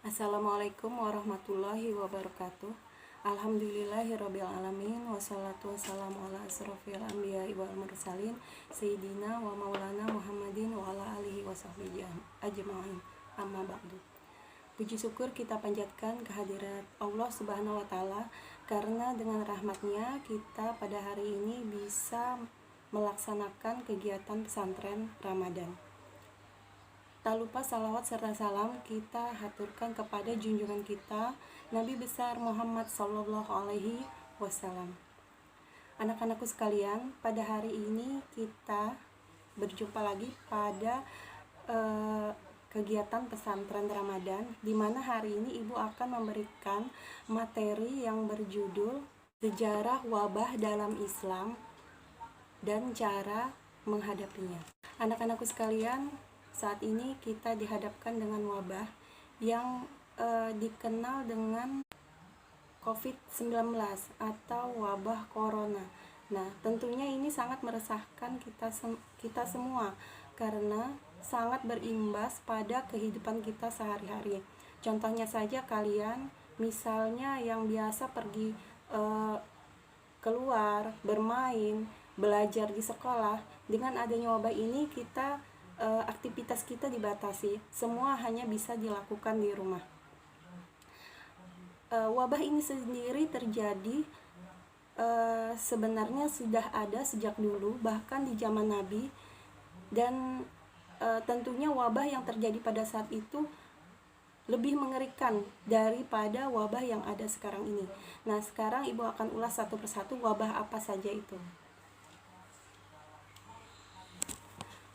Assalamualaikum warahmatullahi wabarakatuh. Alhamdulillahirrabbilalamin. Wassalatu wassalamu ala asrofil anbiya'i wal mursalin Sayyidina wa maulana Muhammadin wa ala alihi wa sahbihi ajma'in. Amma ba'du. Puji syukur kita panjatkan kehadirat Allah Subhanahu wa Ta'ala, karena dengan rahmatnya kita pada hari ini bisa melaksanakan kegiatan pesantren Ramadan. Tak lupa salawat serta salam kita haturkan kepada junjungan kita Nabi besar Muhammad Sallallahu Alaihi Wasallam. Anak-anakku sekalian, pada hari ini kita berjumpa lagi pada kegiatan pesantren Ramadan, di mana hari ini Ibu akan memberikan materi yang berjudul Sejarah Wabah dalam Islam dan Cara Menghadapinya. Anak-anakku sekalian, saat ini kita dihadapkan dengan wabah yang dikenal dengan COVID-19 atau wabah corona. Nah, tentunya ini sangat meresahkan kita semua karena sangat berimbas pada kehidupan kita sehari-hari. Contohnya saja kalian, misalnya yang biasa pergi keluar, bermain, belajar di sekolah, dengan adanya wabah ini aktivitas kita dibatasi, semua hanya bisa dilakukan di rumah. Wabah ini sendiri terjadi sebenarnya sudah ada sejak dulu, bahkan di zaman Nabi, dan tentunya wabah yang terjadi pada saat itu lebih mengerikan daripada wabah yang ada sekarang ini. Nah, sekarang Ibu akan ulas satu persatu wabah apa saja itu.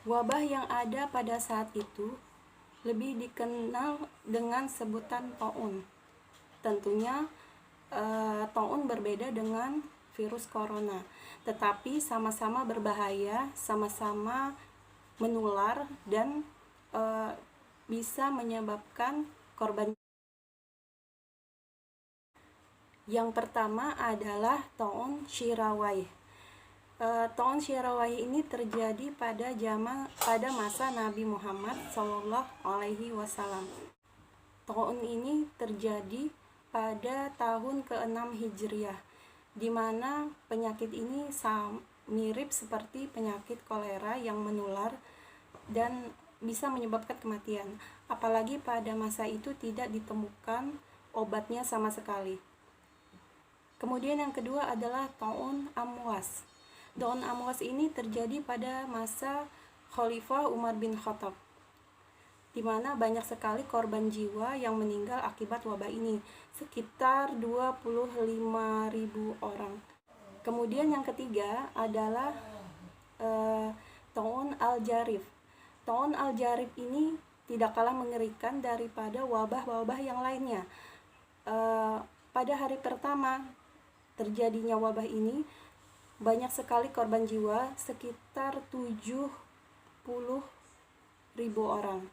Wabah yang ada pada saat itu lebih dikenal dengan sebutan taun. Tentunya taun berbeda dengan virus corona, tetapi sama-sama berbahaya, sama-sama menular dan bisa menyebabkan korban. Yang pertama adalah taun Shirawai. Taun Shirawai ini terjadi pada masa Nabi Muhammad Sallallahu Alaihi Wasallam. Taun ini terjadi pada tahun ke-6 Hijriah, di mana penyakit ini mirip seperti penyakit kolera yang menular dan bisa menyebabkan kematian. Apalagi pada masa itu tidak ditemukan obatnya sama sekali. Kemudian yang kedua adalah taun Amwas. Taun Amwas ini terjadi pada masa Khalifah Umar bin Khattab, di mana banyak sekali korban jiwa yang meninggal akibat wabah ini, sekitar 25.000 orang. Kemudian yang ketiga adalah taun Al-Jarif. Taun Al-Jarif ini tidak kalah mengerikan daripada wabah-wabah yang lainnya. Pada hari pertama terjadinya wabah ini, banyak sekali korban jiwa, sekitar 70.000 orang.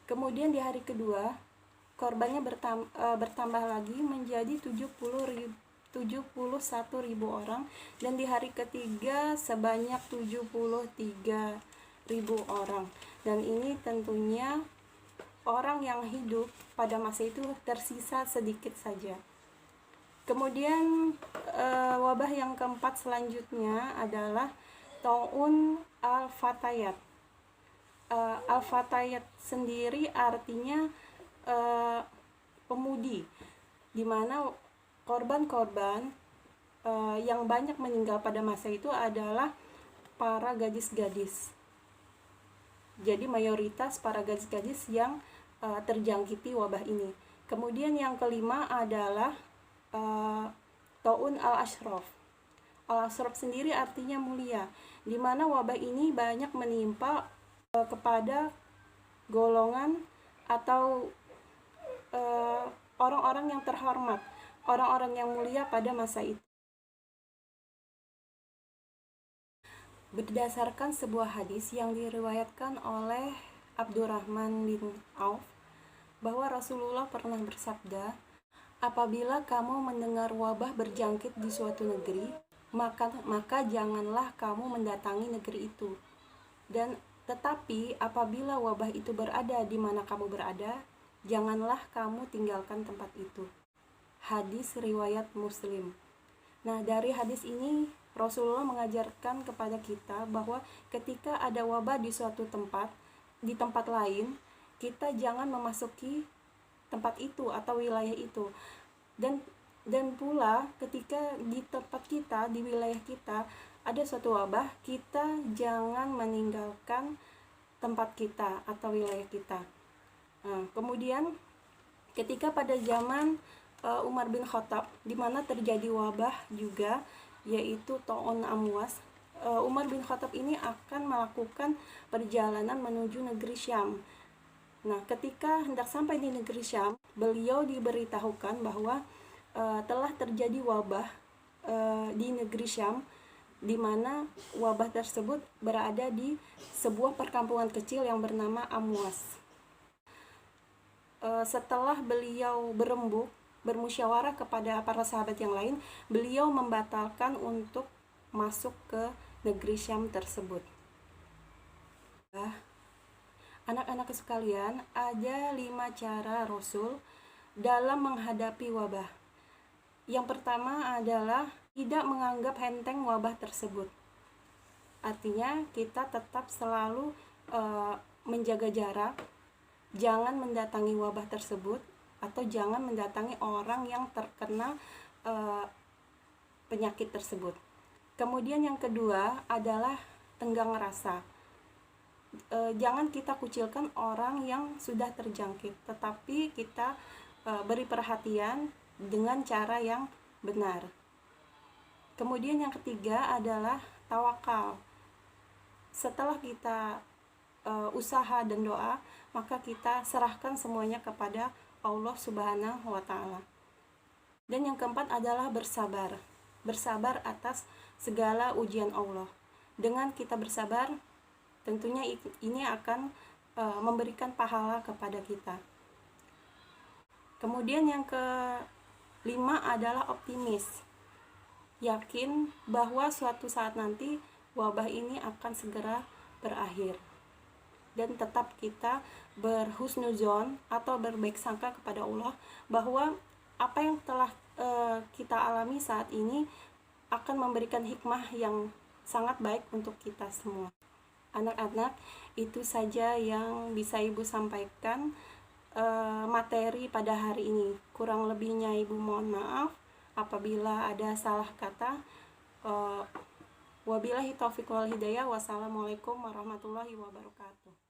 Kemudian di hari kedua, korbannya bertambah lagi menjadi 71.000 orang, dan di hari ketiga sebanyak 73.000 orang. Dan ini tentunya orang yang hidup pada masa itu tersisa sedikit saja. Kemudian wabah yang keempat selanjutnya adalah taun Al-Fatayat. Al-Fatayat sendiri artinya pemudi, di mana korban-korban yang banyak meninggal pada masa itu adalah para gadis-gadis. Jadi mayoritas para gadis-gadis yang terjangkiti wabah ini. Kemudian yang kelima adalah taun Al-Ashraf. Al-Ashraf sendiri artinya mulia, di mana wabah ini banyak menimpa kepada golongan atau orang-orang yang terhormat, orang-orang yang mulia pada masa itu. Berdasarkan sebuah hadis yang diriwayatkan oleh Abdurrahman bin Auf, bahwa Rasulullah pernah bersabda, apabila kamu mendengar wabah berjangkit di suatu negeri, maka janganlah kamu mendatangi negeri itu. Tetapi apabila wabah itu berada di mana kamu berada, janganlah kamu tinggalkan tempat itu. Hadis riwayat Muslim. Nah, dari hadis ini Rasulullah mengajarkan kepada kita bahwa ketika ada wabah di suatu tempat, di tempat lain, kita jangan memasuki tempat itu atau wilayah itu. Dan pula ketika di tempat kita, di wilayah kita ada suatu wabah, kita jangan meninggalkan tempat kita atau wilayah kita. Nah, kemudian ketika pada zaman Umar bin Khattab, di mana terjadi wabah juga, yaitu Ta'un Amwas, Umar bin Khattab ini akan melakukan perjalanan menuju negeri Syam. Nah, ketika hendak sampai di negeri Syam, beliau diberitahukan bahwa telah terjadi wabah di negeri Syam, di mana wabah tersebut berada di sebuah perkampungan kecil yang bernama Amwas. Setelah beliau bermusyawarah kepada para sahabat yang lain, beliau membatalkan untuk masuk ke negeri Syam tersebut. Anak-anak sekalian, ada 5 cara Rasul dalam menghadapi wabah. Yang pertama adalah tidak menganggap enteng wabah tersebut. Artinya kita tetap selalu menjaga jarak, jangan mendatangi wabah tersebut, atau jangan mendatangi orang yang terkena penyakit tersebut. Kemudian yang kedua adalah tenggang rasa. Jangan kita kucilkan orang yang sudah terjangkit, tetapi kita beri perhatian dengan cara yang benar. Kemudian yang ketiga adalah tawakal. Setelah kita usaha dan doa, maka kita serahkan semuanya kepada Allah Subhanahu wa Ta'ala. Dan yang keempat adalah bersabar. Bersabar atas segala ujian Allah. Dengan kita bersabar, tentunya ini akan memberikan pahala kepada kita. Kemudian yang kelima adalah optimis. Yakin bahwa suatu saat nanti wabah ini akan segera berakhir. Dan tetap kita berhusnuzon atau berbaik sangka kepada Allah bahwa apa yang telah kita alami saat ini akan memberikan hikmah yang sangat baik untuk kita semua. Anak-anak, itu saja yang bisa Ibu sampaikan materi pada hari ini. Kurang lebihnya Ibu mohon maaf apabila ada salah kata. Wabillahi taufiq wal hidayah. Wassalamualaikum warahmatullahi wabarakatuh.